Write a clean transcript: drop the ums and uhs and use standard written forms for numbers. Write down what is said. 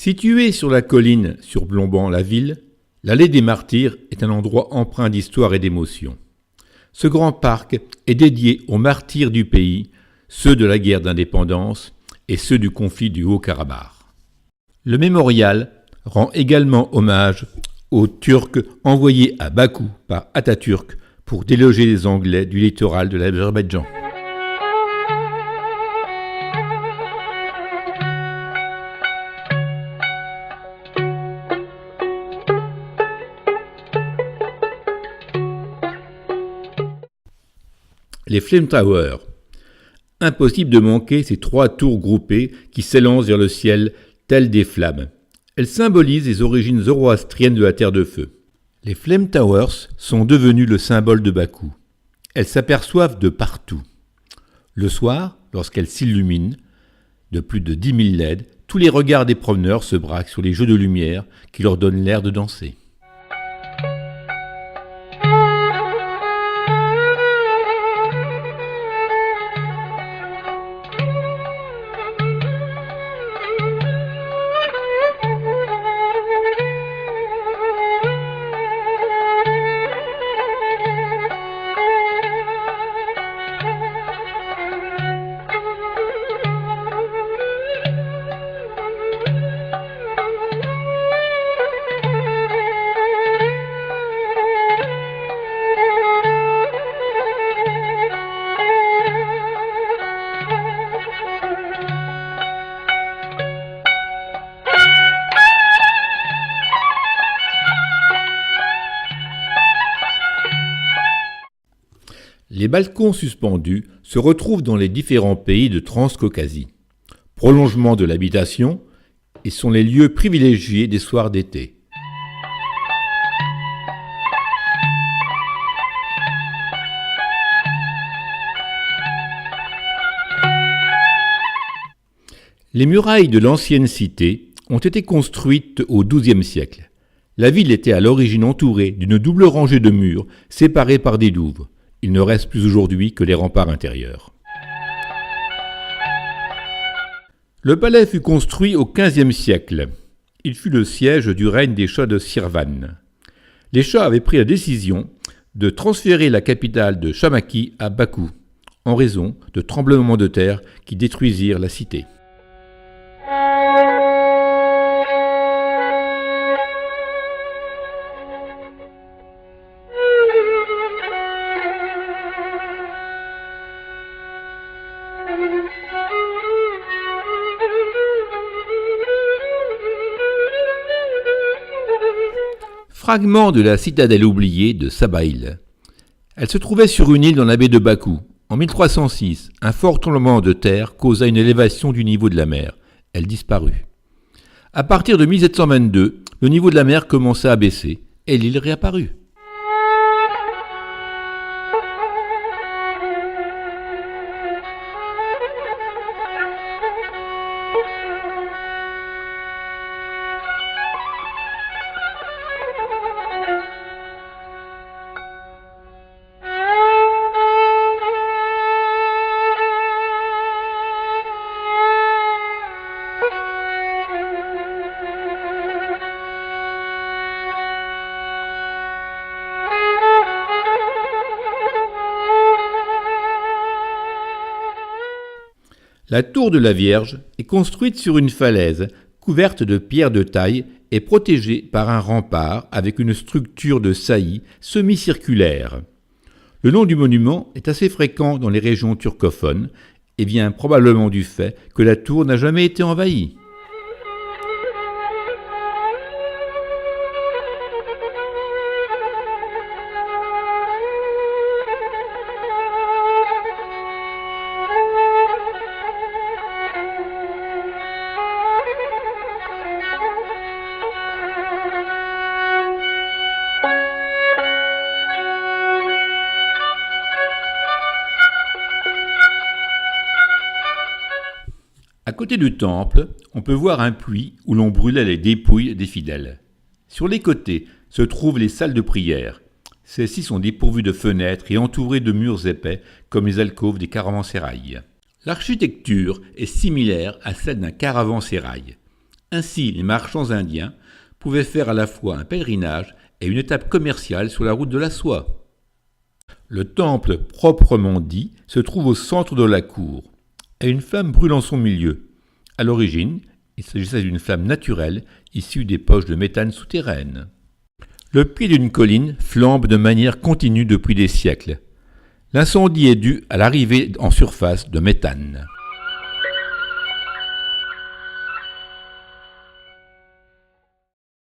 Située sur la colline surplombant la ville, l'allée des Martyrs est un endroit empreint d'histoire et d'émotion. Ce grand parc est dédié aux martyrs du pays, ceux de la guerre d'indépendance et ceux du conflit du Haut-Karabakh. Le mémorial rend également hommage aux Turcs envoyés à Bakou par Atatürk pour déloger les Anglais du littoral de l'Azerbaïdjan. Les Flame Towers. Impossible de manquer ces 3 tours groupées qui s'élancent vers le ciel telles des flammes. Elles symbolisent les origines zoroastriennes de la Terre de Feu. Les Flame Towers sont devenues le symbole de Bakou. Elles s'aperçoivent de partout. Le soir, lorsqu'elles s'illuminent, de plus de 10 000 LED, tous les regards des promeneurs se braquent sur les jeux de lumière qui leur donnent l'air de danser. Les balcons suspendus se retrouvent dans les différents pays de Transcaucasie. Prolongement de l'habitation, et sont les lieux privilégiés des soirs d'été. Les murailles de l'ancienne cité ont été construites au XIIe siècle. La ville était à l'origine entourée d'une double rangée de murs séparés par des douves. Il ne reste plus aujourd'hui que les remparts intérieurs. Le palais fut construit au XVe siècle. Il fut le siège du règne des Shahs de Shirvan. Les Shahs avaient pris la décision de transférer la capitale de Shamaki à Bakou, en raison de tremblements de terre qui détruisirent la cité. Fragment de la citadelle oubliée de Sabaïl. Elle se trouvait sur une île dans la baie de Bakou. En 1306, un fort tremblement de terre causa une élévation du niveau de la mer. Elle disparut. À partir de 1722, le niveau de la mer commença à baisser et l'île réapparut. La tour de la Vierge est construite sur une falaise couverte de pierres de taille et protégée par un rempart avec une structure de saillie semi-circulaire. Le nom du monument est assez fréquent dans les régions turcophones et vient probablement du fait que la tour n'a jamais été envahie. À côté du temple, on peut voir un puits où l'on brûlait les dépouilles des fidèles. Sur les côtés se trouvent les salles de prière. Celles-ci sont dépourvues de fenêtres et entourées de murs épais comme les alcôves des caravansérails. L'architecture est similaire à celle d'un caravansérail. Ainsi, les marchands indiens pouvaient faire à la fois un pèlerinage et une étape commerciale sur la route de la soie. Le temple proprement dit se trouve au centre de la cour, et une flamme brûle en son milieu. À l'origine, il s'agissait d'une flamme naturelle issue des poches de méthane souterraines. Le pied d'une colline flambe de manière continue depuis des siècles. L'incendie est dû à l'arrivée en surface de méthane.